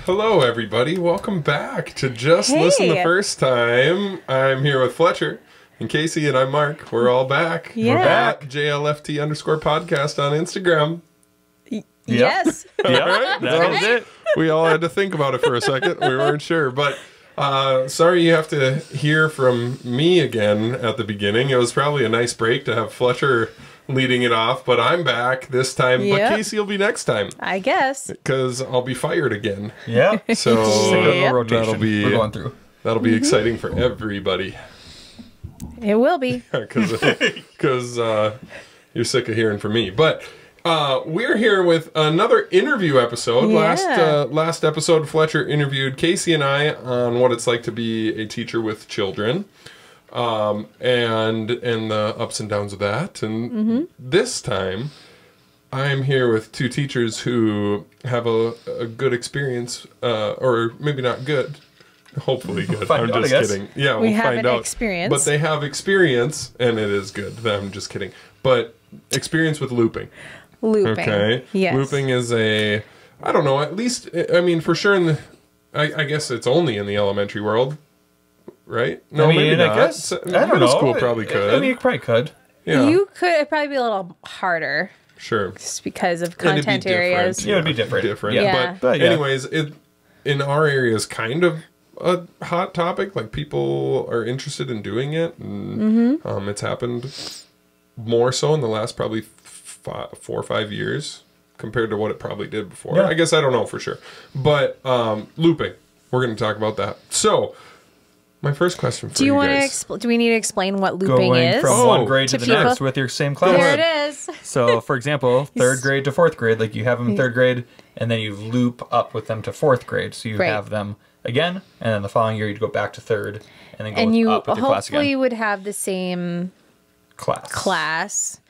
Hello, everybody. Welcome back to Just Listen the First Time. I'm here with Fletcher and Kacey, and I'm Mark. We're all back. Yeah. We're back. JLFT _podcast on Instagram. Yes. Right? That was it. We all had to think about it for a second. We weren't sure. But sorry you have to hear from me again at the beginning. It was probably a nice break to have Fletcher leading it off, but I'm back this time. Yep. But Kacey will be next time. I guess. Because I'll be fired again. Yeah. So Rotation we're going through. That'll be exciting for everybody. It will be. Because you're sick of hearing from me. But we're here with another interview episode. Yeah. Last episode, Fletcher interviewed Kacey and I on what it's like to be a teacher with children. And the ups and downs of that. And this time, I'm here with two teachers who have a good experience, or maybe not good. Hopefully good. We'll I'm just kidding. Yeah, we we'll have find an out. experience. But they have experience, and it is good. I'm just kidding. But experience with looping. Looping. Okay. Yes. Looping is I don't know, at least, I mean, for sure in the, I guess it's only in the elementary world, right? No, I mean, maybe not. I guess, I don't Middle know. school probably could. I mean, you probably could. Yeah. You could, it'd probably be a little harder Sure. just because of And it'd be content areas. different. Yeah, it'd be different. Different. Yeah. But yeah. anyways, it in our area is kind of a hot topic. Like, people are interested in doing it. And, it's happened more so in the last probably 4 or 5 years compared to what it probably did before. Yeah. I guess I don't know for sure. But looping, we're going to talk about that. So, my first question for Do you want guys. to do we need to explain what looping Going is? from one grade to to the people? next with your same class. There it is. So, for example, third grade to fourth grade, like you have them in third grade, and then you loop up with them to fourth grade. So you Right. have them again, and then the following year you'd go back to third, and then go And you up with your class hopefully again. would have the same class.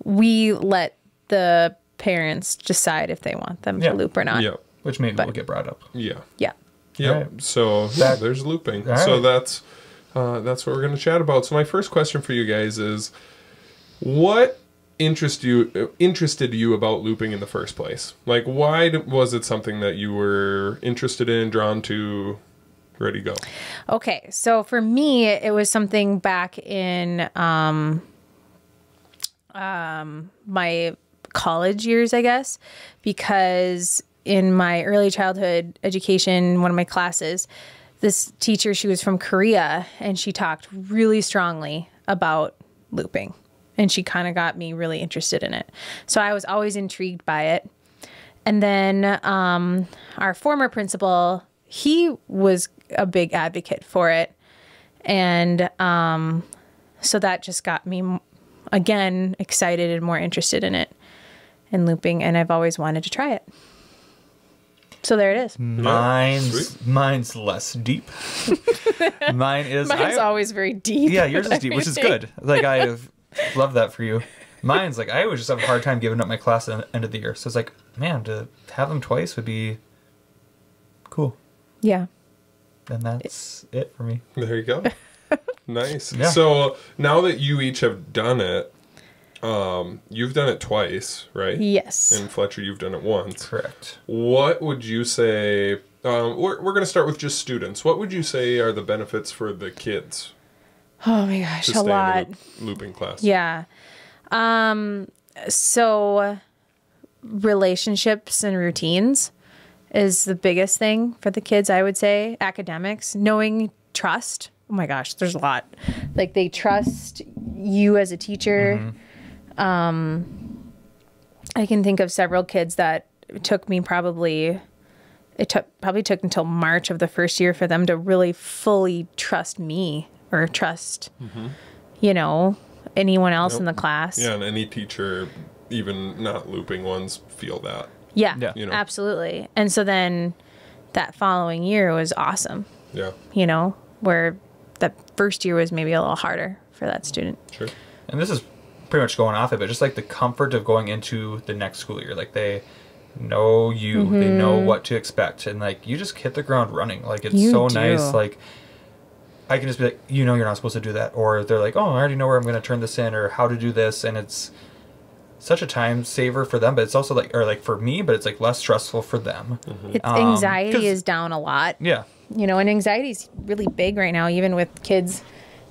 We let the parents decide if they want them Yeah. to loop or not. Yeah. Which maybe will get brought up. Yeah. Yeah. Yeah. Alright. So there's looping. Alright. So that's what we're going to chat about. So my first question for you guys is, what interested you about looping in the first place? Like, why was it something that you were interested in, drawn to, ready to go? Okay, so for me, it was something back in my college years, I guess, because in my early childhood education, one of my classes, this teacher, she was from Korea, and she talked really strongly about looping, and she kind of got me really interested in it. So I was always intrigued by it. And then our former principal, he was a big advocate for it. And so that just got me, again, excited and more interested in it and looping. And I've always wanted to try it. So there it is. Mine's less deep. Mine's always very deep. Yeah, yours is deep, which is good. Like, I love that for you. Mine's like, I always just have a hard time giving up my class at the end of the year. So it's like, man, to have them twice would be cool. Yeah. And that's it for me. There you go. Nice. Yeah. So now that you each have done it, you've done it twice, right? Yes. And Fletcher, you've done it once. Correct. What would you say, we're going to start with just students. What would you say are the benefits for the kids Oh my gosh, to a stay lot. in the looping class? Yeah. So relationships and routines is the biggest thing for the kids, I would say. Academics, knowing trust. Oh my gosh, there's a lot. Like, they trust you as a teacher. I can think of several kids that it took probably took until March of the first year for them to really fully trust me or trust, anyone else in the class. Yeah, and any teacher, even not looping ones, feel that. Yeah, You know? absolutely. And so then that following year was awesome, Yeah, where that first year was maybe a little harder for that student. sure. And this is pretty much going off it, but just like the comfort of going into the next school year. Like, they know you, they know what to expect, and like, you just hit the ground running. Like, it's You so do. nice. Like, I can just be like, you're not supposed to do that, or they're like, oh, I already know where I'm going to turn this in or how to do this, and it's such a time saver for them, but it's also like, or like for me, but it's like less stressful for them. It's anxiety is down a lot. Yeah. You know, and anxiety is really big right now, even with kids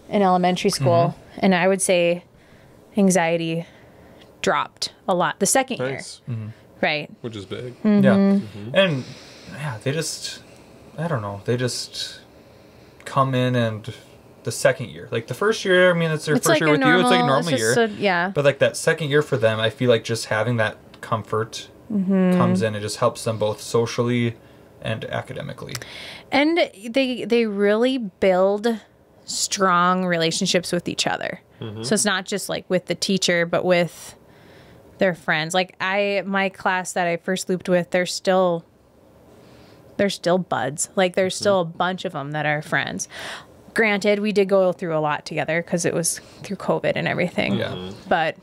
in elementary school. And I would say anxiety dropped a lot the second year. Right. Which is big. Yeah. And yeah, they just, I don't know, they just come in and the second year, like the first year, I mean, it's their It's first like year a with you. It's like a normal- normal it's year. just yeah. But like that second year for them, I feel like just having that comfort comes in. It just helps them both socially and academically. And they really build strong relationships with each other. So it's not just like with the teacher, but with their friends. Like my class that I first looped with, they're still buds. Like there's still a bunch of them that are friends. Granted, we did go through a lot together because it was through COVID and everything. Yeah. But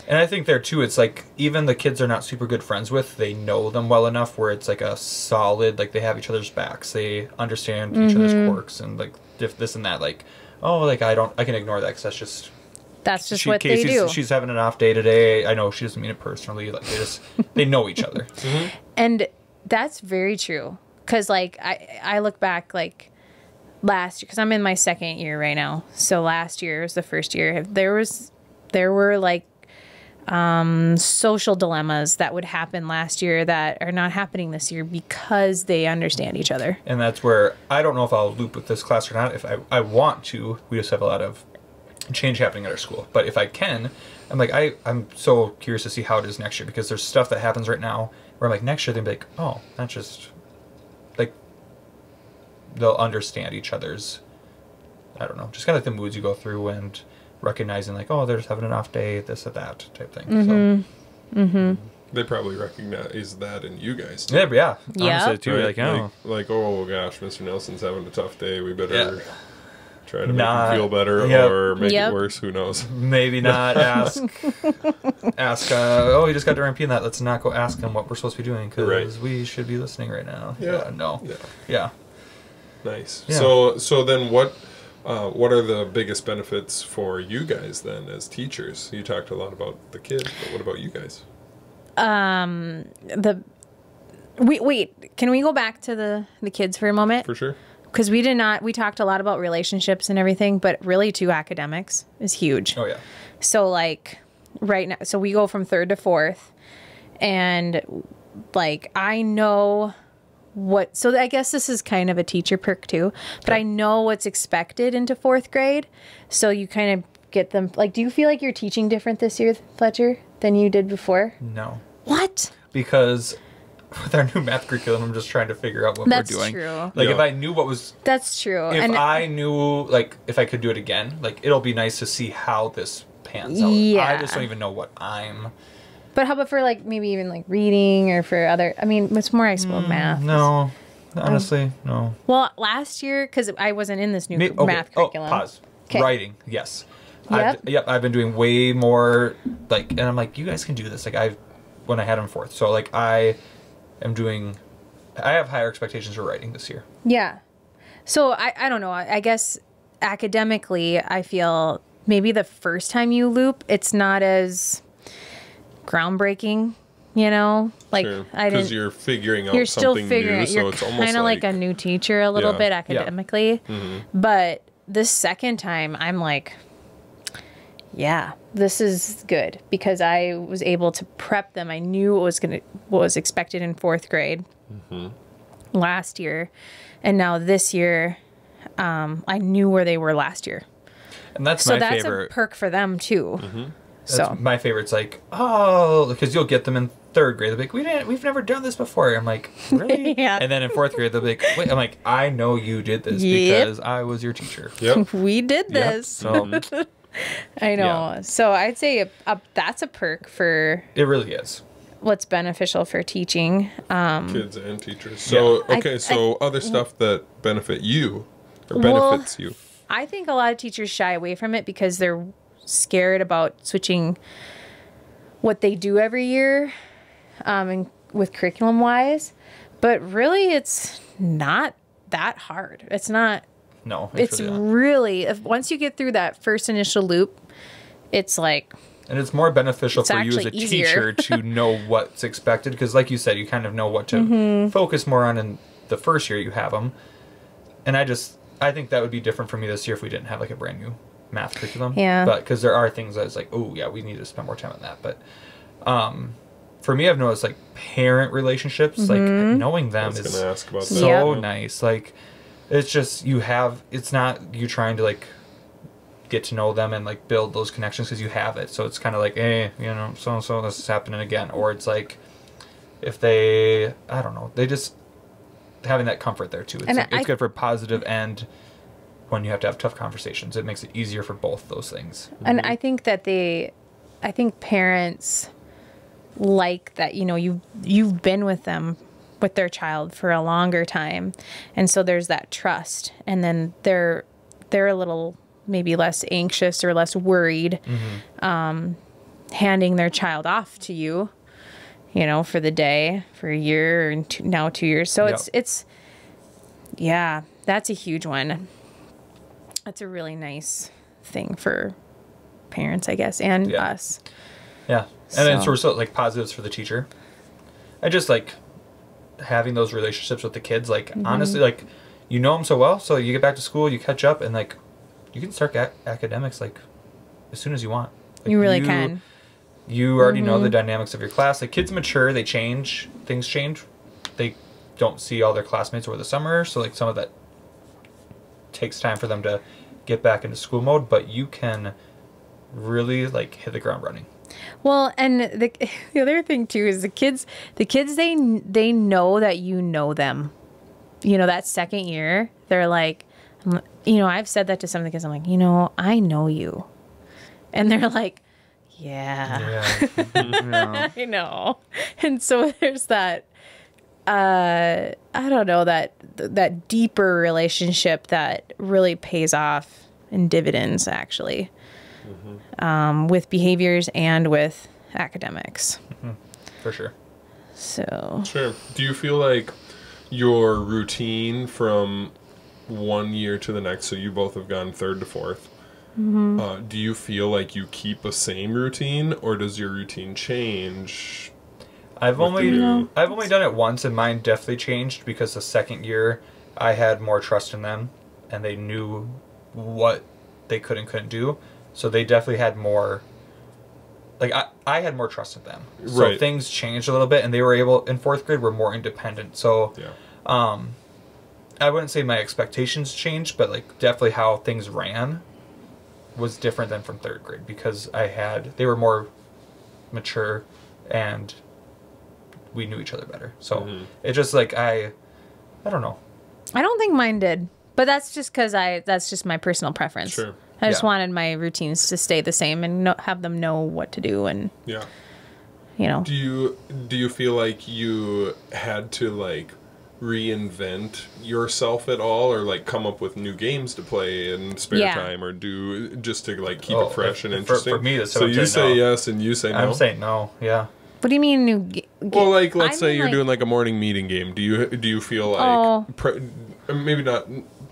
And I think there too, it's like even the kids are not super good friends with, they know them well enough where it's like a solid, like they have each other's backs. They understand each other's quirks and like if this and that, like, oh, like I can ignore that because that's just what they do. She's having an off day today. I know she doesn't mean it personally. Like they know each other. And that's very true. Because like I look back like last year, because I'm in my second year right now. So last year was the first year. There were like social dilemmas that would happen last year that are not happening this year because they understand each other. And that's where I don't know if I'll loop with this class or not. If I want to, we just have a lot of change happening at our school. But if I can, I'm like I'm so curious to see how it is next year because there's stuff that happens right now where I'm like next year they'll be like, oh, that's just like they'll understand each other's, I don't know, just kind of like the moods you go through and recognizing like, oh, they're just having an off day, this or that type thing. So They probably recognize that in you guys too. yeah, Yeah. honestly too. Right? Like, oh, like, oh gosh, Mr. Nelson's having a tough day. We better try to make Not- him feel better Yep. or make Yep. it worse. Who knows? maybe not ask. Oh, he just got to repeat that. Let's not go ask him what we're supposed to be doing because Right. we should be listening right now. Yeah. No. Yeah. Yeah. Nice. Yeah. So then what are the biggest benefits for you guys then as teachers? You talked a lot about the kids, but what about you guys? Wait, can we go back to the kids for a moment? For sure. Because we talked a lot about relationships and everything, but really too academics is huge. Oh yeah. So like right now, so we go from third to fourth and like I know so I guess this is kind of a teacher perk too, but I know what's expected into fourth grade. So you kind of get them, like, do you feel like you're teaching different this year, Fletcher, than you did before? No. What? Because with our new math curriculum, I'm just trying to figure out what That's we're doing. true. Like Yeah. if I knew what was, That's true. if And I knew, like if I could do it again, like it'll be nice to see how this pans out. Yeah. I just don't even know what I'm. but how about for like maybe even like reading or for other, I mean, it's more I suppose math. No. Honestly, no. Well, last year, because I wasn't in this new Okay. math curriculum. Oh, pause. 'Kay. Writing, yes. Yep. I've been doing way more, like, and I'm like, you guys can do this. Like, when I had them fourth. So, like, I have higher expectations for writing this year. Yeah. So I don't know. I guess academically, I feel maybe the first time you loop, it's not as groundbreaking, you know? Like Sure. I Because didn't. you're figuring out You're still something figuring new, it. so You're it's almost kind of like a new teacher a little Yeah. bit Yeah. academically. But this second time, I'm like, yeah, this is good because I was able to prep them. I knew what was expected in fourth grade last year, and now this year, I knew where they were last year. And that's So my that's favorite. a perk for them too. That's my favorite's like, oh, because you'll get them in third grade. They'll be like, we've never done this before. I'm like, really? Yeah. And then in fourth grade, they'll be like, wait. I'm like, I know you did this Yep. because I was your teacher. Yep. We did Yep. this. So I know. Yeah. So I'd say that's a perk for it really is. what's beneficial for teaching. Kids and teachers. So, Yeah. okay, so other stuff that benefit you or Well, benefits you. I think a lot of teachers shy away from it because they're scared about switching what they do every year and with curriculum wise. But really, it's not that hard. It's not. No, It's really not. really, once you get through that first initial loop, it's like And it's more beneficial It's for you as a actually easier. teacher to know what's expected. Because like you said, you kind of know what to focus more on in the first year you have them. And I think that would be different for me this year if we didn't have like a brand new math curriculum. Yeah. But because there are things that it's like, oh yeah, we need to spend more time on that. But for me, I've noticed like parent relationships, like knowing them I was is gonna ask about that. so Yeah. nice. Like it's just it's not you trying to like get to know them and like build those connections because you have it. So it's kind of like, hey, you know, so and so, this is happening again. Or it's like if they, I don't know, they just having that comfort there too. It's, And like, it's good for positive and when you have to have tough conversations, it makes it easier for both those things. And I think that I think parents like that, you know, you've been with them, with their child for a longer time. And so there's that trust. And then they're a little maybe less anxious or less worried handing their child off to you, you know, for the day, for a year, and now 2 years. So it's yeah, that's a huge one. That's a really nice thing for parents, I guess, and us. Yeah. And then sort of like positives for the teacher. I just like having those relationships with the kids. Like, honestly, like, you know them so well. So you get back to school, you catch up, and like, you can start academics like as soon as you want. Like, You really can. You already know the dynamics of your class. Like, kids mature, they change, things change. They don't see all their classmates over the summer. So, like, some of that takes time for them to get back into school mode. But you can really, like, hit the ground running. Well, and the other thing too is the kids they know that you know them. You know, that second year, they're like, you know, I've said that to some of the kids. I'm like, you know, I know you, and they're like, yeah. I know. And so there's that. I don't know, that deeper relationship that really pays off in dividends, actually. With behaviors and with academics. For sure. So. Sure. Do you feel like your routine from one year to the next, so you both have gone third to fourth, do you feel like you keep a same routine, or does your routine change? I've only done it once, and mine definitely changed because the second year I had more trust in them, and they knew what they could and couldn't do. So they definitely had more, like, I had more trust in them. So Right. things changed a little bit, and they were able, in fourth grade, were more independent. So I wouldn't say my expectations changed, but, like, definitely how things ran was different than from third grade because they were more mature, and we knew each other better. So it just, like, I don't know. I don't think mine did, but that's just because that's just my personal preference. Sure. I just wanted my routines to stay the same and have them know what to do, and Yeah. you know. Do you feel like you had to, like, reinvent yourself at all, or like come up with new games to play in spare time, or do just to like keep it fresh and interesting? For me, that's so you say yes and you say no. I'm saying no. Yeah. What do you mean new Well, like, let's say you're doing like a morning meeting game. Do you feel like maybe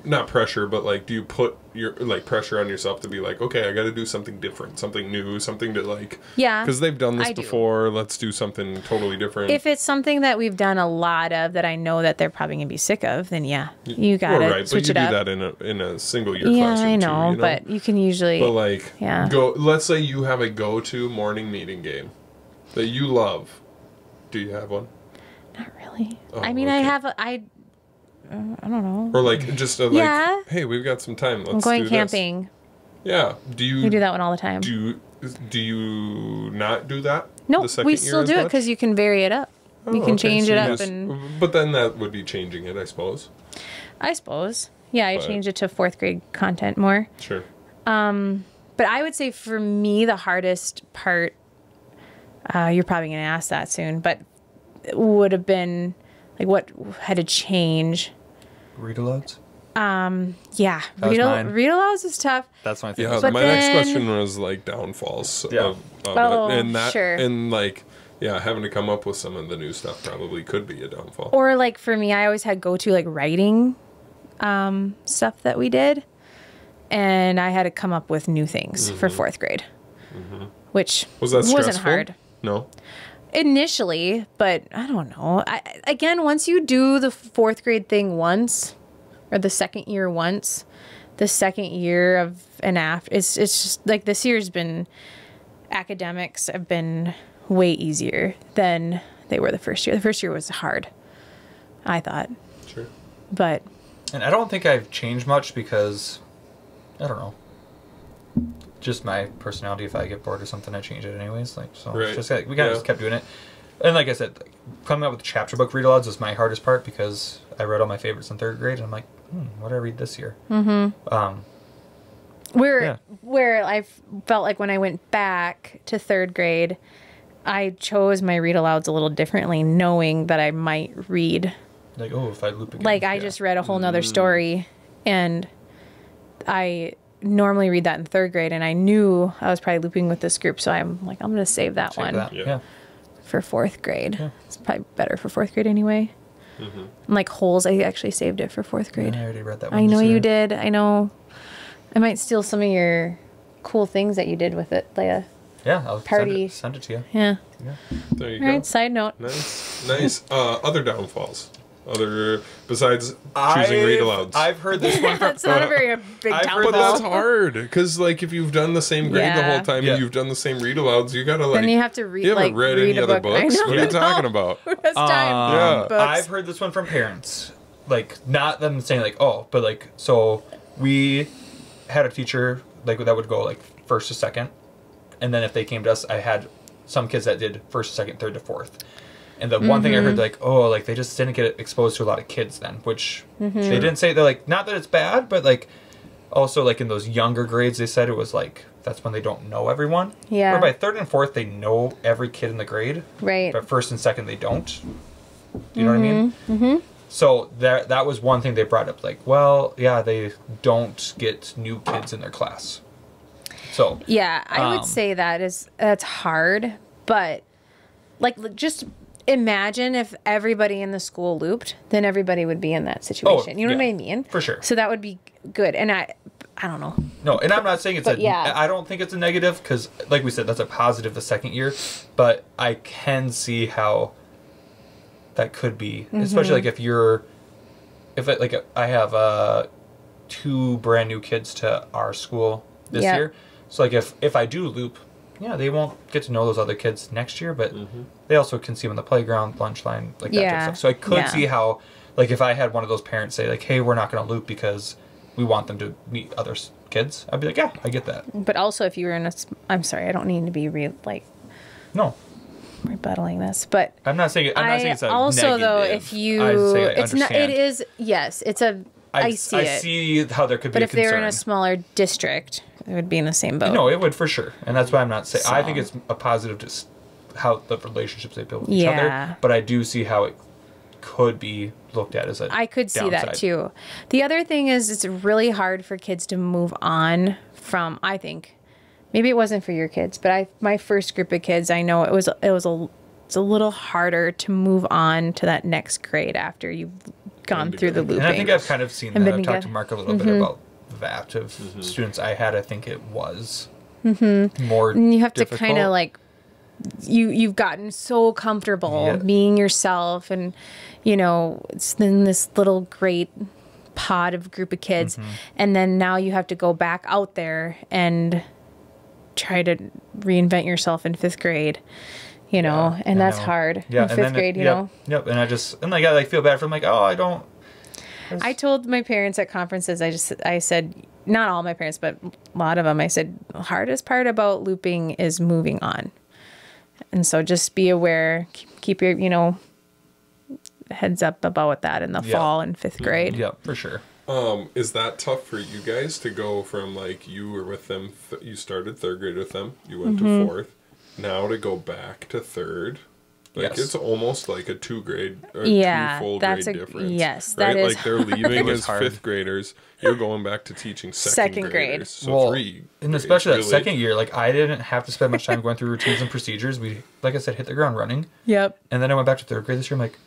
not pressure, but like, do you put your like pressure on yourself to be like, okay, I got to do something different, something new, something to like, because they've done this before. Let's do something totally different. If it's something that we've done a lot of that I know that they're probably gonna be sick of, then you gotta switch it up. But you do that in a single year classroom. I know, too, you know, but you can usually. But like, let's say you have a go-to morning meeting game that you love. Do you have one? Not really. Oh, I mean, okay. I don't know. Or like just like, hey, we've got some time. Let's I'm going do camping. This. Yeah. We do that one all the time. Do you not do that? No, we still do it because you can vary it up. You can change it up, but then that would be changing it, I suppose. Yeah, I changed it to fourth grade content more. Sure. But I would say for me the hardest part. You're probably going to ask that soon, but it would have been like what had to change. Read alouds? Yeah. Read alouds is tough. That's my thing. Yeah, my next question was like downfalls of it. And that, and like, having to come up with some of the new stuff probably could be a downfall. Or like for me, I always had go-to like writing stuff that we did. And I had to come up with new things for fourth grade. which Was that wasn't stressful? hard No. initially, but I don't know. Again, once you do the 4th grade thing once, or the second year once, the second year of and after, it's just like this year's been, academics have been way easier than they were the first year. The first year was hard, I thought. Sure. But And I don't think I've changed much because, I don't know, just my personality. If I get bored or something, I change it anyways. Like, so Right. it's just like, we kind of just kept doing it. And like I said, coming up with the chapter book read-alouds was my hardest part because I read all my favorites in 3rd grade, and I'm like, what did I read this year? where I felt like when I went back to 3rd grade, I chose my read alouds a little differently, knowing that I might read. Like, oh, if I loop again. Like, I just read a whole nother story, and I normally read that in 3rd grade, and I knew I was probably looping with this group, so I'm like, I'm going to save that one Yeah. for 4th grade. Yeah. It's probably better for 4th grade anyway. And like holes, I actually saved it for 4th grade. I already read that one. I know this you year. did. I know. I might steal some of your cool things that you did with it, Leia. Yeah, I'll Party. send it to you. Yeah. There you All go. right. Side note. Nice. Other downfalls. Besides choosing read alouds. I've heard this one from... That's not a very big I've heard But that's downfall. hard, because like if you've done the same grade the Yeah. whole time Yeah. and you've done the same read alouds, you gotta like. Then you have to read. You haven't like, read read any a other book. I books? know. What are you talking about? Who has time? Yeah. Books. I've heard this one from parents. Like, not them saying like, oh, but like, so we had a teacher like that would go like 1st to 2nd, and then if they came to us, I had some kids that did 1st, 2nd, 3rd to 4th. And the one thing I heard, like, oh, like they just didn't get exposed to a lot of kids then, which they didn't say. They're like, not that it's bad, but like, also like in those younger grades, they said it was like that's when they don't know everyone. Yeah. Where by 3rd and 4th, they know every kid in the grade. Right. But 1st and 2nd, they don't. You know what I mean? Mm-hmm. So that was one thing they brought up. Like, well, yeah, they don't get new kids in their class. So Yeah, I would say that's hard, but like just imagine if everybody in the school looped, then everybody would be in that situation. You know what I mean? For sure. So that would be good. And I don't know. No, and I'm not saying it's yeah. I don't think it's a negative because, like we said, that's a positive the 2nd year. But I can see how that could be, especially like if I have 2 brand new kids to our school this Yeah. year. So like if I do loop, yeah, they won't get to know those other kids next year, but they also can see them on the playground, lunch line, like that type of stuff. So I could see how, like, if I had one of those parents say like, "Hey, we're not going to loop because we want them to meet other kids," I'd be like, "Yeah, I get that." But also, if you were I'm sorry, I don't need to be No, rebuttaling this, but I'm not saying it's a also negative. though, if you, I say I it's not. It understand. is yes. It's a. I see I it. see how there could But be if a they concern. were in a smaller district, it would be in the same boat. No, it would for sure, and that's why I'm not saying. I think So- it's a positive to how the relationships they build with each Yeah. other. But I do see how it could be looked at as a I could see that downside. too. The other thing is it's really hard for kids to move on from, I think, maybe it wasn't for your kids, but my first group of kids, I know it's a little harder to move on to that next grade after you've gone through the looping. And I think I've kind of seen And that. been I've talked to together. Mark a little bit about that of students I had. I think it was more. And you have to difficult. kind of like you've gotten so comfortable Yeah. being yourself, and it's in this little great pod of group of kids, and then now you have to go back out there and try to reinvent yourself in 5th grade, and that's hard Yeah, in and 5th then grade, Yep, and I feel bad for them. Like, oh, I don't. I told my parents at conferences, I said, not all my parents, but a lot of them, I said, the hardest part about looping is moving on. And so just be aware, keep your, heads up about that in the fall in 5th grade. Yeah, for sure. Is that tough for you guys to go from like you were with them, you started 3rd grade with them, you went to 4th, now to go back to 3rd? Like Yes. it's almost like a 2 full that's grade difference. yes, right? that is Like they're leaving as hard. 5th graders. You're going back to teaching second Second grade. graders. So 3. And grades, especially that really. 2nd year, like I didn't have to spend much time going through routines and procedures. We, like I said, hit the ground running. Yep. And then I went back to 3rd grade this year. I'm like,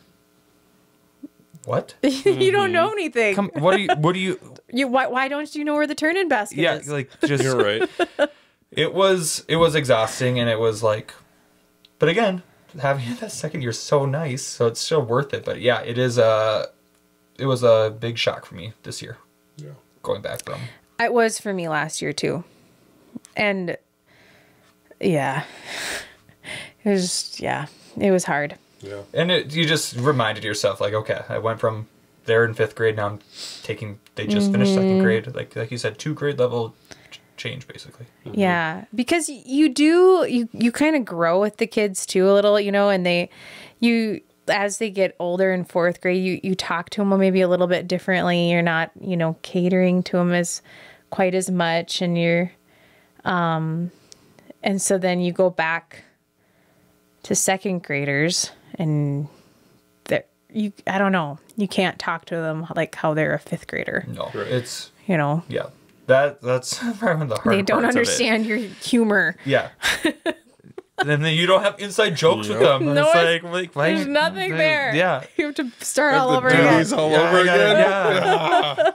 what? You don't know anything. What do you? Why don't you know where the turn-in basket Yeah, is? like just You're right. It was exhausting, and it was like, but again, having that second year is so nice, so it's still worth it. But yeah, it was a big shock for me this year. Yeah. Going back from. It was for me last year too. And yeah, it was hard. Yeah. And you just reminded yourself, like, okay, I went from there in 5th grade, now I'm taking, they just finished 2nd grade. Like you said, 2 grade level change, basically. Yeah, because you kind of grow with the kids too a little, and as they get older in 4th grade, you talk to them maybe a little bit differently. You're not, catering to them quite as much, and and so then you go back to 2nd graders, and I don't know, you can't talk to them like how they're a 5th grader. No, right. It's yeah. That's probably one of the hard They don't parts understand your humor. Yeah. And then you don't have inside jokes with them. No, it's like why there's nothing there. Yeah. You have to start all The over again. duties all over again. Yeah.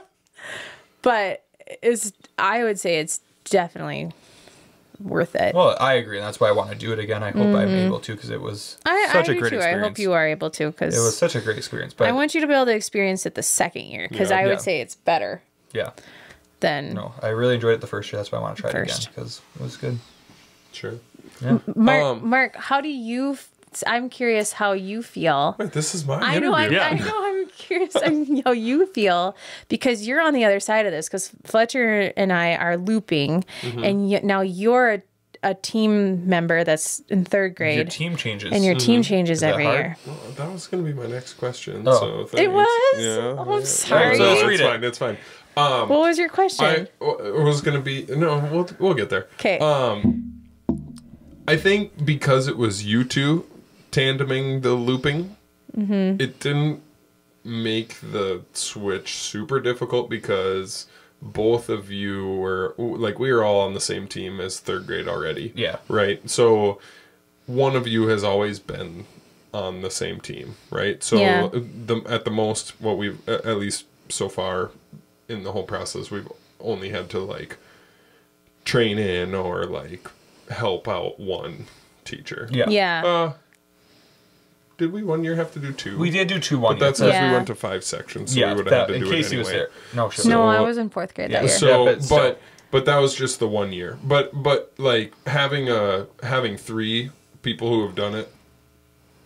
But I would say it's definitely worth it. Well, I agree. And that's why I want to do it again. I hope I'm able to, because it was such a great experience. I hope you are able to, because It was such a great experience. But I want you to be able to experience it the 2nd year, because I would say it's better yeah. than No, I really enjoyed it the first year. That's why I want to try it again, First. because it was good. Sure. Yeah. Mark, how do you? I'm curious how you feel. Wait, this is my I know. interview. I know. I'm curious how you feel, because you're on the other side of this. Because Fletcher and I are looping, and now you're a team member that's in 3rd grade. Your team changes. And your team changes that every hard? year. Well, that was going to be my next question. Oh. So thanks. It was? Yeah. Oh, I'm sorry. So let's No, read it's it. fine. It's fine. What was your question? It was going to be we'll get there. Okay. I think because it was you two tandeming the looping, it didn't make the switch super difficult, because both of you were like, we were all on the same team as 3rd grade already. Yeah. Right. So one of you has always been on the same team, right? So Yeah. at the most, what we've at least so far in the whole process, we've only had to like train in or like help out one teacher. Yeah. Yeah. Did we one year have to do 2? We did do 2 1 But that's year. because Yeah. we went to 5 sections, so Yeah, we would have had to in do case it he was anyway. there. No, sure. No, I was in 4th grade that Yeah. year. So, but still. but that was just the 1 year. But like having 3 people who have done it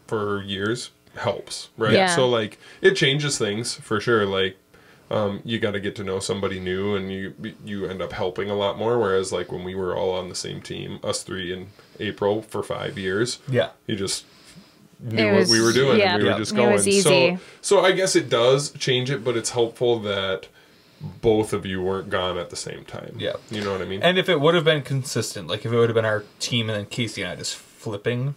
for years helps, right? Yeah. So like it changes things for sure. Like you got to get to know somebody new, and you end up helping a lot more. Whereas like when we were all on the same team, us 3 in April for 5 years, Yeah. you just knew It what was- we were doing, yeah. and we Yeah. were just It going. was easy. So I guess it does change it, but it's helpful that both of you weren't gone at the same time. Yeah. You know what I mean? And if it would have been consistent, like if it would have been our team and then Kacey and I just flipping,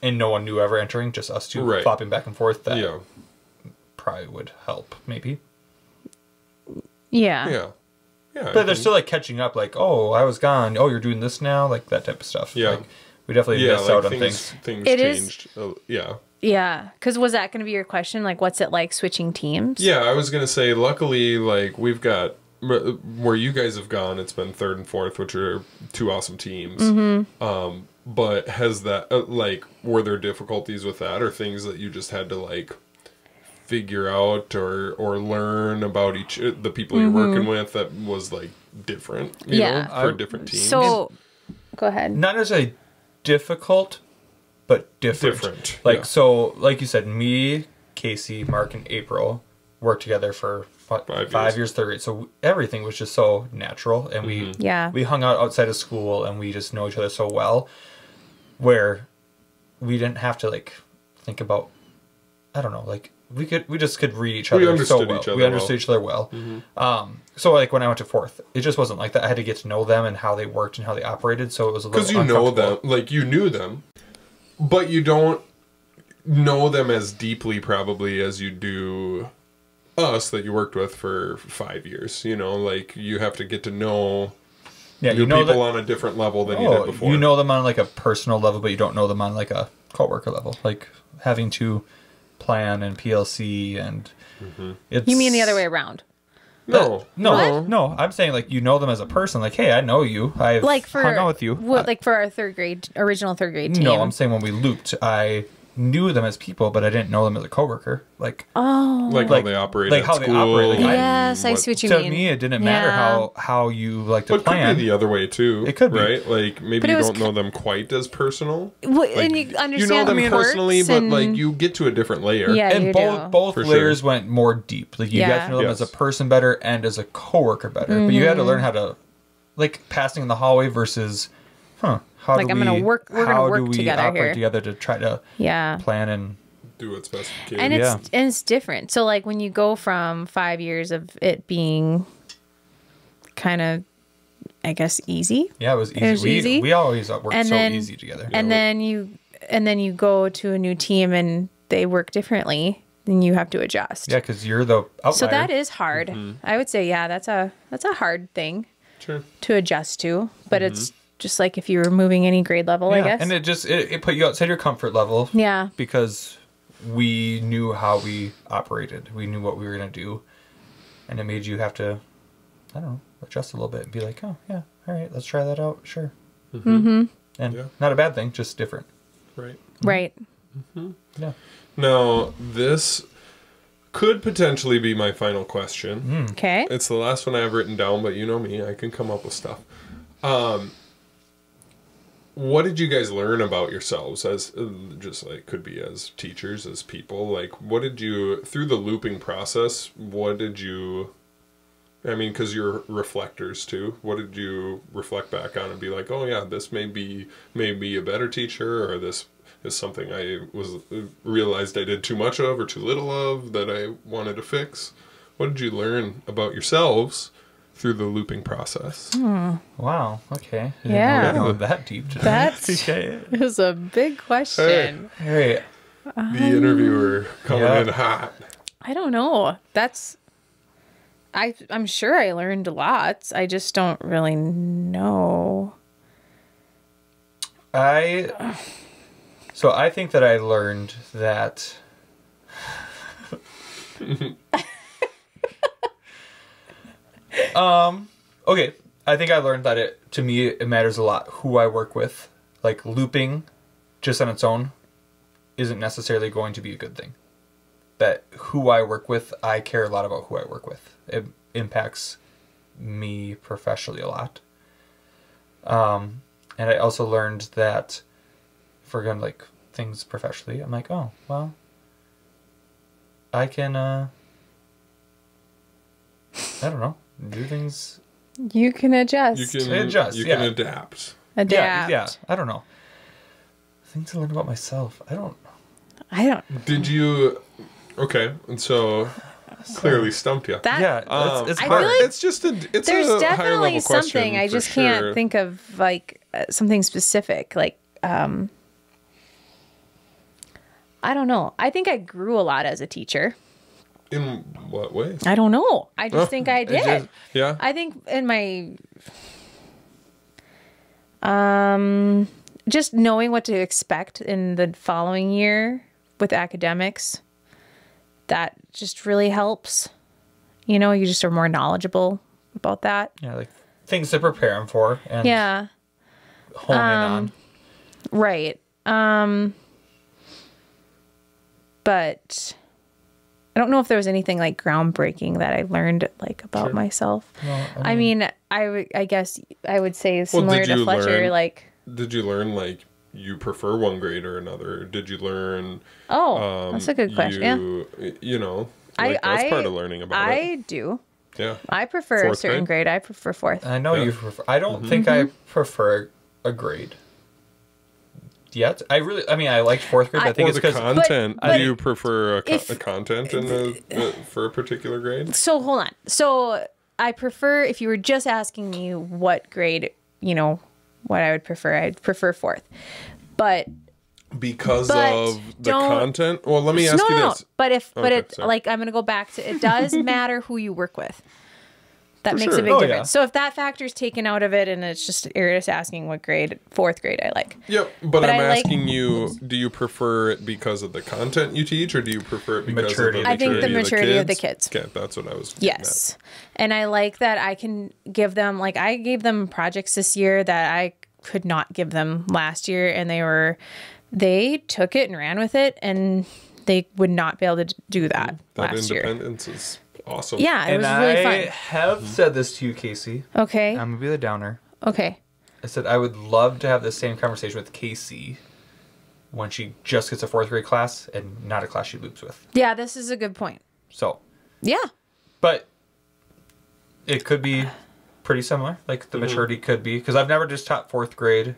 and no one knew ever entering, just us two Right. flopping back and forth, that yeah. probably would help, maybe. Yeah. Yeah. Yeah. But they're still like catching up, like, oh, I was gone. Oh, you're doing this now, like that type of stuff. Yeah. Like, we definitely missed out on things. Things It is- changed. Yeah. Yeah. Because was that going to be your question? Like, what's it like switching teams? Yeah, I was gonna say. Luckily, like we've got where you guys have gone. It's been 3rd and 4th, which are 2 awesome teams. But has that like were there difficulties with that, or things that you just had to like figure out or learn about the people you're working with that was like different? You Yeah. know, for different teams. So, go ahead. Not necessarily difficult, but different. Different, Like, yeah. so, like you said, me, Kacey, Mark, and April worked together for what, 5 years, 3rd grade. So everything was just so natural, and Yeah. we hung out outside of school, and we just know each other so well, where we didn't have to like think about, I don't know, like we just could read each other understood so well. each other We understood well. each other well. So like when I went to 4th, it just wasn't like that. I had to get to know them and how they worked and how they operated. So it was a little because you know them, uncomfortable. like you knew them, but you don't know them as deeply probably as you do us that you worked with for 5 years. You know, like you have to get to know Yeah, new you know people that, on a different level than you did before. you know them on like a personal level, but you don't know them on like a coworker level. Like having to plan and PLC and it's, You mean the other way around? No. No. I'm saying like you know them as a person. Like, hey, I know you. I've Like hung out with you. Like for our original third grade team. No, I'm saying when we looped, I knew them as people, but I didn't know them as a coworker. Like, like how they operate like at how school. they operate. Like, yes, I see what you to mean. me, it didn't matter how you like to But it plan. could be the other way too. It could be. Right? Like maybe you don't know them quite as personal. Well, Like, and you understand you know them personally, but and, like you get to a different layer. Yeah, and you both do. layers went more deep. Like you got to know them Yes. as a person better and as a coworker better. But you had to learn how to, like, passing in the hallway versus, how Like, do I'm we gonna work- we're gonna how work do we together operate here. together to try to plan and Do what's best for kids. And it's different. So like when you go from 5 years of it being kind of, I guess, easy. yeah, it was easy. It was easy. We always worked And so then- easy together. And then you go to a new team and they work differently, then you have to adjust. yeah, because you're the outlier. So that is hard. I would say, yeah, that's a hard thing Sure. to adjust to. But it's just like if you were moving any grade level, I guess. And it put you outside your comfort level. Yeah. Because we knew how we operated. We knew what we were gonna do, and it made you have to, I don't know, adjust a little bit and be like, oh yeah, all right, let's try that out. Sure. And not a bad thing, just different. Right. Right. Yeah. Now, this could potentially be my final question. Okay. It's the last one I have written down, but you know me, I can come up with stuff. What did you guys learn about yourselves as just like could be as teachers, as people? Like, what did you through the looping process? What did you? I mean, because you're reflectors too. What did you reflect back on and be like, oh yeah, this may be a better teacher, or this is something I realized I did too much of or too little of that I wanted to fix. What did you learn about yourselves through the looping process? Wow. Okay. I Yeah. didn't go that deep today. That's okay. it was a big question. All right. The interviewer coming in hot. I don't know. I'm sure I learned lots. I just don't really know. So I think that I learned that. Okay. I think I learned that to me it matters a lot who I work with. Like looping, just on its own, isn't necessarily going to be a good thing. That who I work with, I care a lot about who I work with. It impacts me professionally a lot. And I also learned that if we're going to like things professionally, I'm like, oh, well, I can, I don't know, do things. You can adjust. You can adjust, You yeah. can adapt. Adapt. Yeah, I don't know. Things I learned about myself. I don't. Did you? Okay, and so clearly stumped you. That, Yeah, it's I hard. feel like It's just it's there's a higher definitely level question something. I for just sure. can't think of like something specific. Like, I don't know. I think I grew a lot as a teacher. In what ways? I don't know. I just think I did. Yeah. I think in my just knowing what to expect in the following year with academics, that just really helps. You know, you just are more knowledgeable about that. Yeah, like things to prepare them for and Yeah. hone in on. Right. But I don't know if there was anything like groundbreaking that I learned like about myself. No, I mean, I guess I would say similar did to you Fletcher, learn- like, Did you learn like you prefer one grade or another? Did you learn? oh, that's a good question. Yeah. You know, like that's part of learning about it. I do. Yeah. I prefer a Fourth certain grade? grade. I prefer fourth. I know Yeah. you prefer. I don't think I prefer a grade yet. I liked fourth grade. But I think Or it's the because content. but Do you prefer a if- content in for a particular grade? So hold on. So I prefer, if you were just asking me what grade, you know, what I would prefer, I'd prefer fourth. But Because But of the don't- content? Well, let me ask you this. But Okay, it's sorry. like, I'm going to go back to, it does matter who you work with. That For makes sure. a big Oh, difference. yeah. So if that factor's taken out of it and it's just you're just asking what grade, 4th grade I like. Yep, but I'm I like- asking you, do you prefer it because of the content you teach, or do you prefer it because Maturity. of the I think the maturity of the kids. Okay, that's what I was getting Yes. And I like that I can give them, like I gave them projects this year that I could not give them last year, and they took it and ran with it, and they would not be able to do that last year. Independence is awesome. Yeah, it And was really I fun. have said this to you, Casey. Okay. I'm going to be the downer. Okay. I said I would love to have the same conversation with Casey when she just gets a 4th grade class and not a class she loops with. Yeah, this is a good point. So, Yeah. but it could be pretty similar. Like the maturity could be, because I've never just taught 4th grade.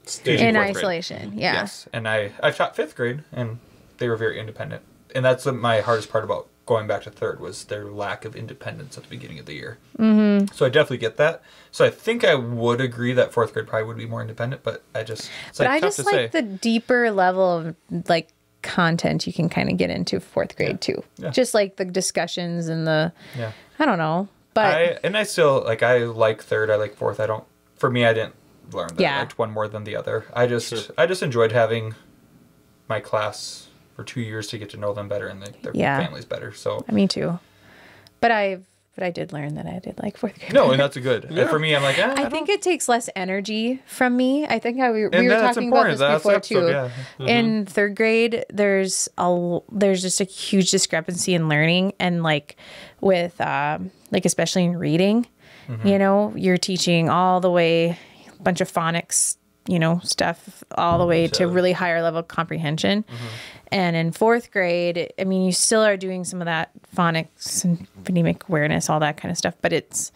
Teaching In 4th grade. isolation. Yeah. Yes, and I've taught 5th grade, and they were very independent. And that's my hardest part about going back to 3rd was their lack of independence at the beginning of the year. Mm-hmm. So I definitely get that. So I think I would agree that 4th grade probably would be more independent, but it's But I tough just to like say. the deeper level of like content you can kind of get into 4th grade too. Yeah. Just like the discussions and the, Yeah. I don't know. But I still like 3rd, I like 4th. For me, I didn't learn that. Yeah. I liked one more than the other. I just enjoyed having my class for 2 years to get to know them better and their Yeah. families better. So me too. But I did learn that I did like 4th grade. no, and that's a good. And for me, I'm like, I think it takes less energy from me. I think we were that's talking about important. this That's the before episode, too. yeah. In 3rd grade, there's just a huge discrepancy in learning, and like with like especially in reading, you know, you're teaching all the way a bunch of phonics, you know, stuff all the way to really higher level comprehension. And in 4th grade, I mean, you still are doing some of that phonics and phonemic awareness, all that kind of stuff, but it's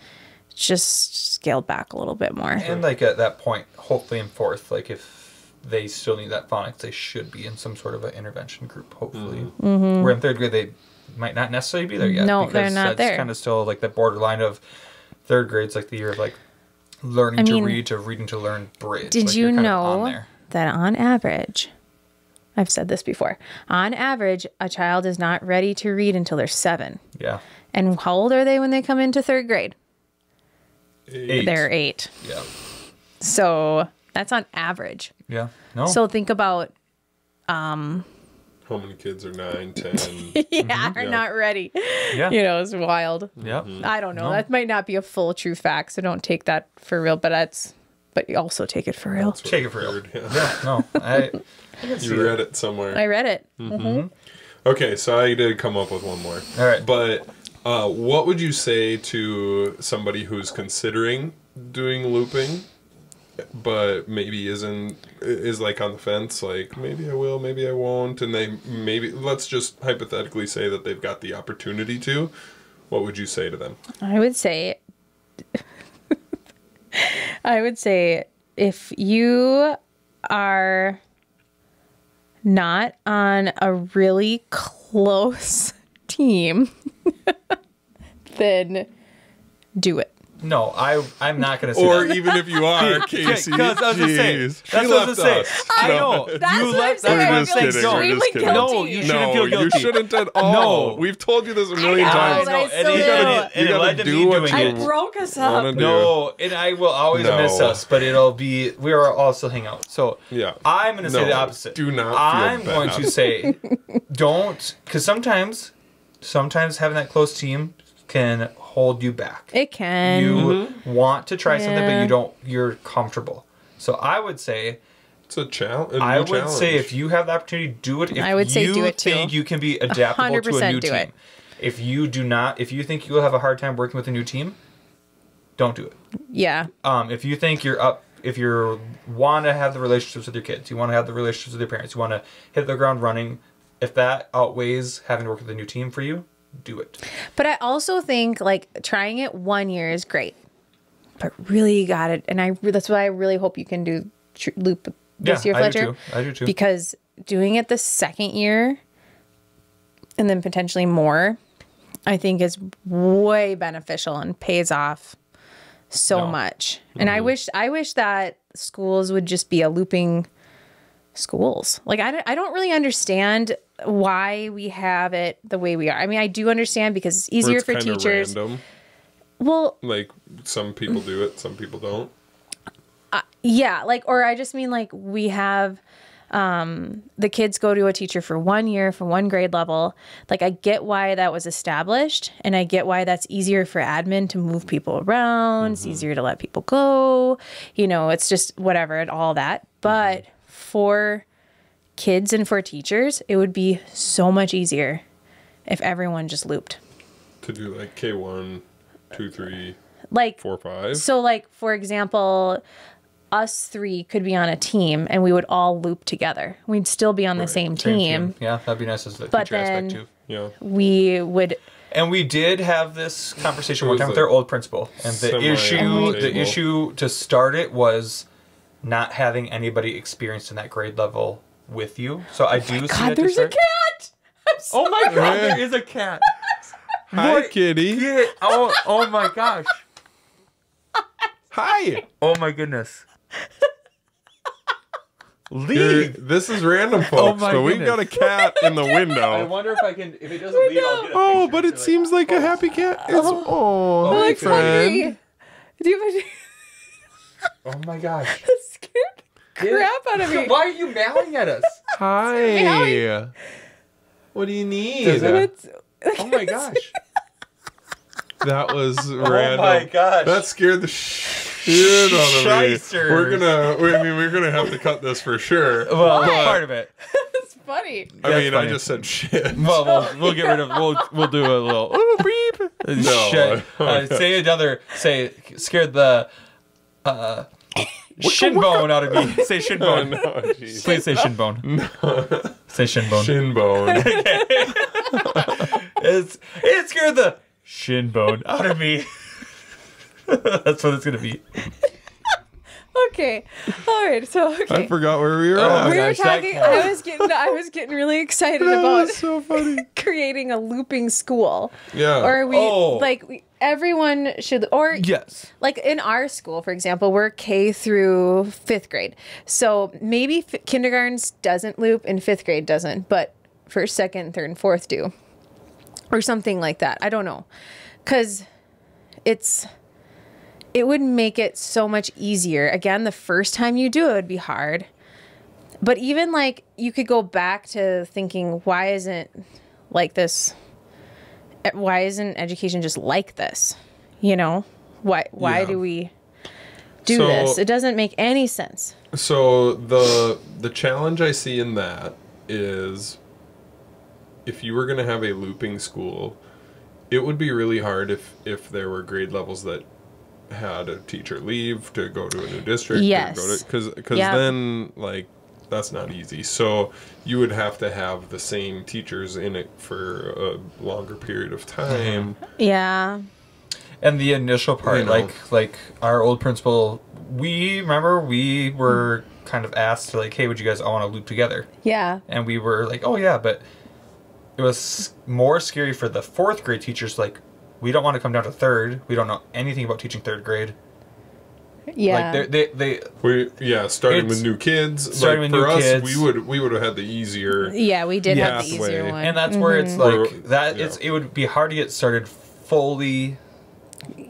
just scaled back a little bit more. And like at that point, hopefully in 4th, like if they still need that phonics, they should be in some sort of an intervention group, hopefully. Where in 3rd grade, they might not necessarily be there yet. No, because they're not that's there. kind of still like the borderline of 3rd grade's like the year of like learning to read to reading to learn bridge. Did Like, you you're kind of on know there. that on average, I've said this before, on average, a child is not ready to read until they're 7. Yeah. And how old are they when they come into 3rd grade? 8. They're 8. Yeah. So that's on average. Yeah. No. So think about, How many kids are 9, 10? are not ready. yeah. You know, it's wild. Yeah. I don't know. That might not be a full true fact, so don't take that for real, but you also take it for real. Take it for real. Heard, yeah. Yeah. No. I can see You it. read it somewhere. I read it. Okay, so I did come up with one more. All right. But what would you say to somebody who's considering doing looping, but maybe is like on the fence, like maybe I will, maybe I won't, and let's just hypothetically say that they've got the opportunity to. What would you say to them? I would say if you are not on a really close team, then do it. No, I'm not going to say Or that. even if you are, Casey, Because I was gonna say, jeez, that's she what I was left gonna say. us. I No. know. That's You what left. I'm saying. We're I just feel kidding, we're extremely just kidding. No, you shouldn't feel No, guilty. you shouldn't at all. No. We've told you this a million know, times. but I and still it- do. and it You gotta led to do me what doing you it. Broke us wanna up. do. No, and I will always No. miss us, but we are all still hang out. So Yeah. I'm going to say No, the opposite. do not feel I'm going bad. to say, don't, because sometimes having that close team can hold you back. It can. You want to try something, but Yeah. you're comfortable. So I would say, It's a challenge. I would say if you have the opportunity, do it. If I would say you do it too. think you can be adaptable to a 100% new do team. it. If you do not, if you think you'll have a hard time working with a new team, don't do it. Yeah. If you think if you want to have the relationships with your kids, you want to have the relationships with your parents, you want to hit the ground running, if that outweighs having to work with a new team for you, do it. But I also think like trying it 1 year is great, but really you got it. And that's why I really hope you can do loop this year, Fletcher. I do too. Because doing it the 2nd year and then potentially more, I think is way beneficial and pays off so much. And I wish that schools would just be a looping schools. Like I don't really understand why we have it the way we are. I mean, I do understand because it's easier for teachers. Random. Well, Like some people do it, some people don't. yeah, like, or I just mean like we have the kids go to a teacher for 1 year for one grade level. Like I get why that was established, and I get why that's easier for admin to move people around. It's easier to let people go. You know, it's just whatever and all that. But for kids and for teachers, it would be so much easier if everyone just looped. To do like K1, 2, 3, Like 4, 5. So like for example, us three could be on a team and we would all loop together. We'd still be on the same team. Yeah, that'd be nice as the But teacher aspect then- too. Yeah. We would And we did have this conversation It one was time with a our old principal, and the semi-table. issue to start it was not having anybody experienced in that grade level with you. So I do see God, it to there's a start. cat. I'm Oh my sorry. god, there is a cat. Hi, What? kitty. Oh my gosh. Hi. Oh my goodness. Here, Leave. this is random, folks, my but we've goodness. got a cat in the I window. wonder if I can. If it doesn't leave, I'll get a Oh, picture. but it So, seems like a happy cat. It's, oh, hi, like friend. Hungry. Do you Oh my gosh. scared the crap out of me? Why are you meowing at us? Hi. What do you need? Does it- It's- Oh my gosh. That was random. Oh my gosh. That scared the shit out of me. Shysters. We're gonna have to cut this for sure. Well, But, part of it. It's funny. I That's mean, I funny. just said shit. Well, we'll get rid of. We'll do a little. Oh, beep. No. Shit. Oh, Say another. Say scared the shin bone out of me. Say shin Oh, bone. no, jeez. Please say shin bone. Say shin bone. Shin bone. It scared the shin bone out of me. That's what it's gonna be. Okay. All right. So okay. I forgot where we were Oh at. my We were gosh, that talking. cat. I was getting really excited That about was so funny. creating a looping school. Yeah. Or Oh. everyone should, or Yes. like in our school, for example, we're K through 5th grade. So maybe kindergarten doesn't loop and 5th grade doesn't, but first, second, third, and fourth do. Or something like that. I don't know. Because it would make it so much easier. Again, the first time you do it would be hard. But even like you could go back to thinking, why isn't like this? Why isn't education just like this? You know, why Yeah. do we do So- this? It doesn't make any sense. So the challenge I see in that is if you were going to have a looping school, it would be really hard if there were grade levels that had a teacher leave to go to a new district. Yes. Because Yep. then like that's not easy. So you would have to have the same teachers in it for a longer period of time. Yeah. And the initial part, You know. like our old principal, we were kind of asked to like, hey, would you guys all want to loop together? Yeah. And we were like, oh yeah, but it was more scary for the 4th grade teachers. Like, we don't want to come down to 3rd. We don't know anything about teaching 3rd grade. Yeah. Like they Starting It's- with new kids. starting Like, with for new us, kids. we would have had the easier. yeah, we did have the Pathway. easier one. and that's where it's Or- like that. yeah. It would be hard to get started fully.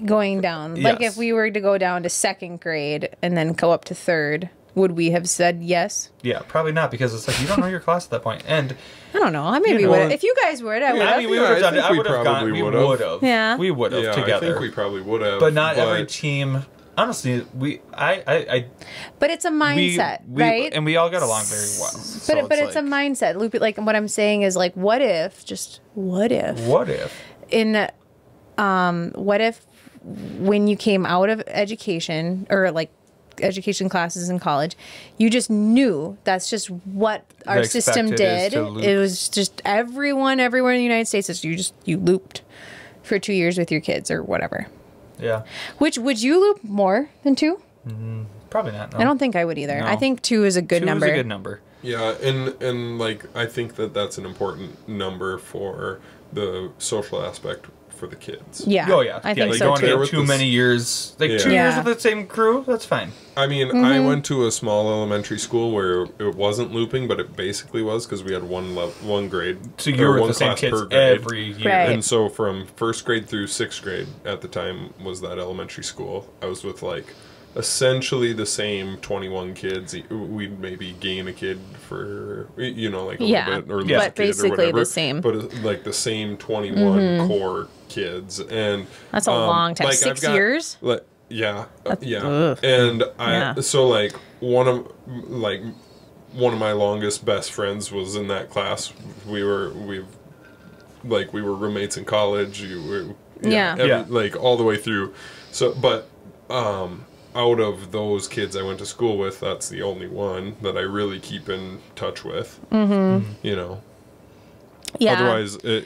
Going down. Like Yes. if we were to go down to 2nd grade and then go up to 3rd, would we have said yes? Yeah, probably not, because it's like you don't know your class at that point. And I don't know. I maybe know, would. If you guys would, I would. I mean, we Yeah, would have I done it. think I we would have gone. probably We would've. would have. Yeah. We would have Yeah, together. I think we probably would have. but not every team. Honestly, I But it's a mindset, right? And we all got along very well. So but it's a mindset. Loop. Like what I'm saying is like, what if? Just what if? What if? What if when you came out of education or like education classes in college, you just knew that's just what our The system expected is did. to loop. It was just everywhere in the United States is you looped for 2 years with your kids or whatever. Yeah, Which would you loop more than 2? probably not. No. I don't think I would either. No. I think 2 is a good 2 number. is a good number. Yeah, and like I think that's an important number for the social aspect for the kids. Yeah. Oh yeah, I think you so don't want to too. get too many years, like 2 years with the same crew. That's fine. I mean, I went to a small elementary school where it wasn't looping, but it basically was because we had one grade. So you were one with the same class kids per grade. every year. Right. And so from first grade through sixth grade at the time was that elementary school. I was with like essentially the same 21 kids. We'd maybe gain a kid for, you know, like a little bit, or lose a but kid or basically whatever, the same. but like the same 21 core kids. And That's a long time. like 6 years? Like, yeah, yeah. ugh. And Yeah. so like one of my longest best friends was in that class. We were roommates in college. Like all the way through. So, but out of those kids I went to school with, that's the only one that I really keep in touch with. You know. Yeah. Otherwise, you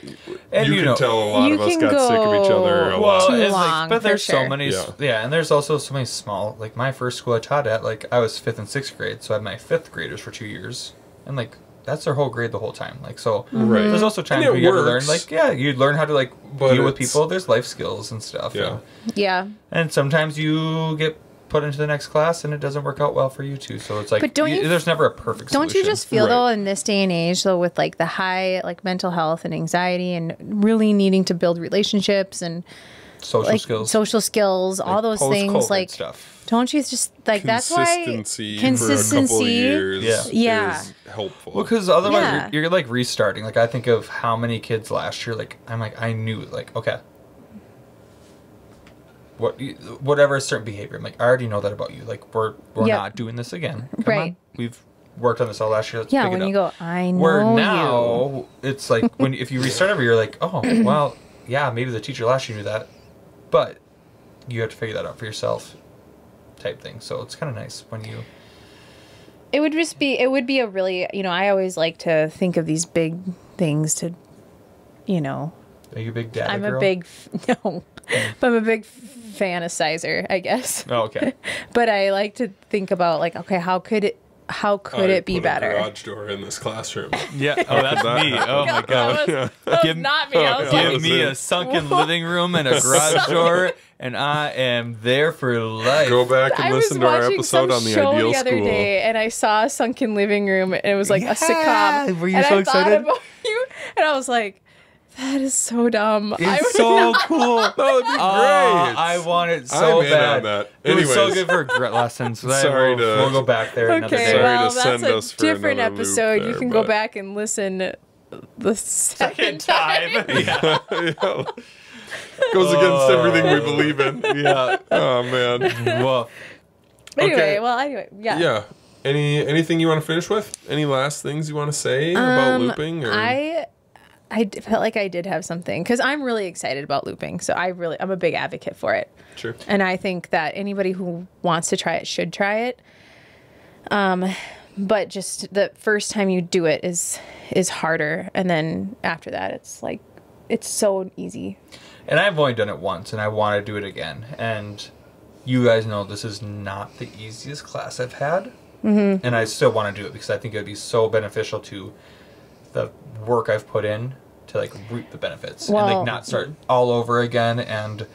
you can know, tell a lot you of us can got sick of each other a lot. Too it's long, but there's for so sure. many, and there's also so many small. Like my first school I taught at, like I was 5th and 6th grade, so I had my 5th graders for 2 years, and like that's their whole grade the whole time. Like so, Right. there's also times And where it you have to learn, works. like you learn how to like But deal with it's- people. There's life skills and stuff. Yeah. Yeah. and sometimes you get put into the next class and it doesn't work out well for you too. So it's like, But don't you- there's never a perfect Don't solution. you just feel Right. though in this day and age though with like the high like mental health and anxiety and really needing to build relationships and social like skills, social skills, all those things post-COVID like stuff. don't you just like that's why Consistency consistency for a couple of years Yeah. is helpful. Well, because otherwise Yeah. you're like restarting. Like I think of how many kids last year. Like I knew like okay, whatever certain behavior. I'm like I already know that about you. Like we're Yep. not doing this again. Come Right. on. We've worked on this all last year. Let's yeah pick when it you up. go I know Where you. now it's like when if you restart every year, like oh well yeah maybe the teacher last year knew that, but you have to figure that out for yourself, type thing. So it's kind of nice when you. It would be a really, you know, I always like to think of these big things to, you know, Are you a big data I'm girl? a big, no, but I'm a big fantasizer, I guess. Oh, okay. But I like to think about like, okay, how could it be put better? A garage door in this classroom. Yeah. Oh, that's me. Oh my god. That was Give- not me. I was give like, Give me a sunken living room and a garage door, and I am there for life. Go back and I was listen to our watching episode some on the show ideal the other school. day, and I saw a sunken living room, and it was like Yeah! a sitcom. Were you and so I thought excited? about you, and I was like, that is so dumb. I It's would so not- cool. That would be great. I want it so I'm in bad. on that. It was so Anyways. good for grit lessons. Sorry we'll to- go back there another Okay, day. Sorry well, to that's send a us for different another loop episode. You there, can go but- back and listen the second time. Yeah. Yeah. Goes against everything we believe in. Yeah. Oh man. Well, Anyway, yeah. Yeah. Anything you want to finish with? Any last things you want to say about looping? Or? Felt like I did have something because I'm really excited about looping. So I'm a big advocate for it. Sure. And I think that anybody who wants to try it should try it. But just the first time you do it is harder. And then after that, it's like, it's so easy. and I've only done it once, and I want to do it again. And you guys know this is not the easiest class I've had. Mm-hmm. And I still want to do it because I think it would be so beneficial to the work I've put in to like reap the benefits and Well- like not start all over again. And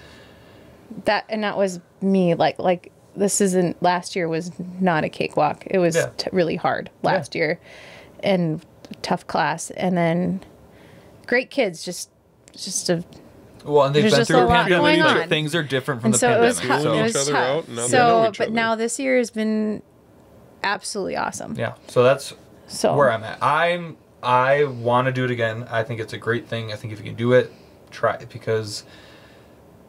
That was me. Like this isn't, last year was not a cakewalk. It was Yeah. really hard last year and tough class. And then great kids, just a, well, and they've There's been just through a a lot pandemic. going but on. Things are different from and the so it was, pandemic. Pulling it each was other out, tough. now they know So, each but other. now this year has been absolutely awesome. Yeah, so that's So where I'm at. I want to do it again. I think it's a great thing. I think if you can do it, try it because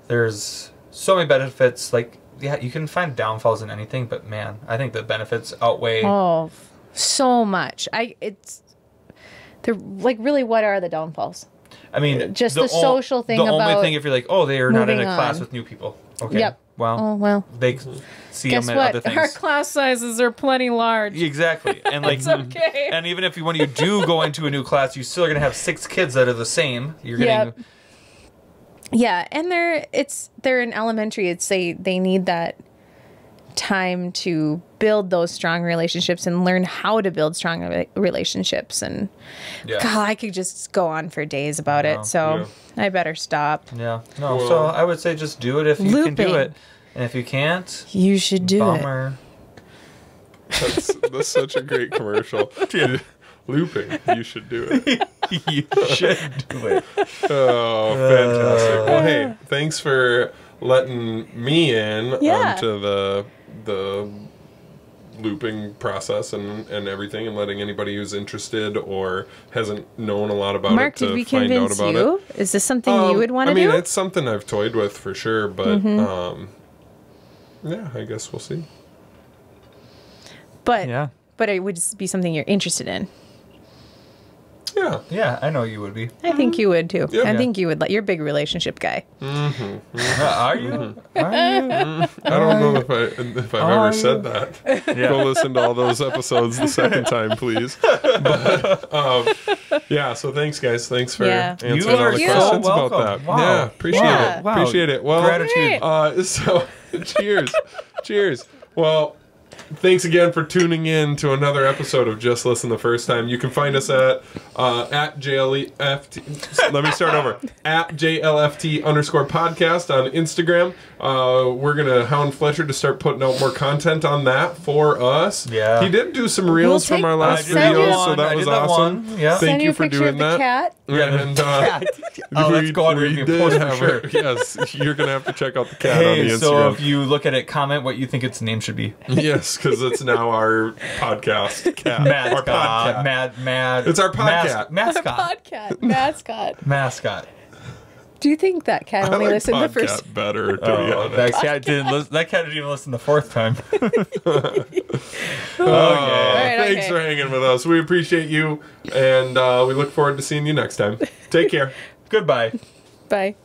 there's so many benefits. Like, yeah, you can find downfalls in anything, but man, I think the benefits outweigh. Oh, so much. They're like, really, what are the downfalls? I mean, just the social thing The only about thing, if you're like, oh, they are not in a moving class on. with new people. Okay. Yep. Well, Oh, well. they see Guess them at other what? things. Our class sizes are plenty large. Exactly. And like It's okay. and even if when you do go into a new class, you still are gonna have 6 kids that are the same. You're getting Yep. Yeah, and they're in elementary. They need that time to build those strong relationships and learn how to build strong relationships. And Yeah. God, I could just go on for days about it. So I better stop. Yeah. No. Well- So I would say just do it if you can do Looping. it, and if you can't, You should do it. bummer. That's such a great commercial. Looping, you should do it. You should do it. Oh, fantastic. Well, hey, thanks for letting me in Yeah. onto the looping process and everything, and letting anybody who's interested or hasn't known a lot about Mark, it to did we find out convince about you? it. Is this something you would want to I mean, do? it's something I've toyed with for sure, but yeah, I guess we'll see. But Yeah. but it would be something you're interested in. Yeah. Yeah, I know you would be. I think you would too. Yeah. I think you would. You're a big relationship guy. Are you? Are you? I don't know if I've ever said that. Yeah. Go listen to all those episodes the second time, please. But, yeah, so thanks, guys. Thanks for Yeah. answering You all are the so questions welcome. about that. Wow. Yeah, appreciate Yeah. it. Wow. Appreciate it. Well, Gratitude. So, cheers. Cheers. Well, thanks again for tuning in to another episode of Just Listen the First Time. You can find us at JLFT. Let me start over. At JLFT_podcast on Instagram. We're going to hound Fletcher to start putting out more content on that for us. Yeah. He did do some reels We'll from our take- last I did video, that so one. that I was did that awesome. one. Yeah. Thank Send you a for picture doing of the that. cat. And, let's go on review post for sure. Yes, you're going to have to check out the cat on the Hey, Instagram. so if you look at it, comment what you think its name should be. Yes, because it's now our podcast cat. Our podcast. Mad. It's our podcast. Mascot. Podcast mascot. Mascot. Do you think that cat I only like listened the podcast first? better, to be Oh, honest. that cat didn't listen. That cat didn't even listen the fourth time. Oh, Alright, thanks okay. for hanging with us. We appreciate you, and we look forward to seeing you next time. Take care. Goodbye. Bye.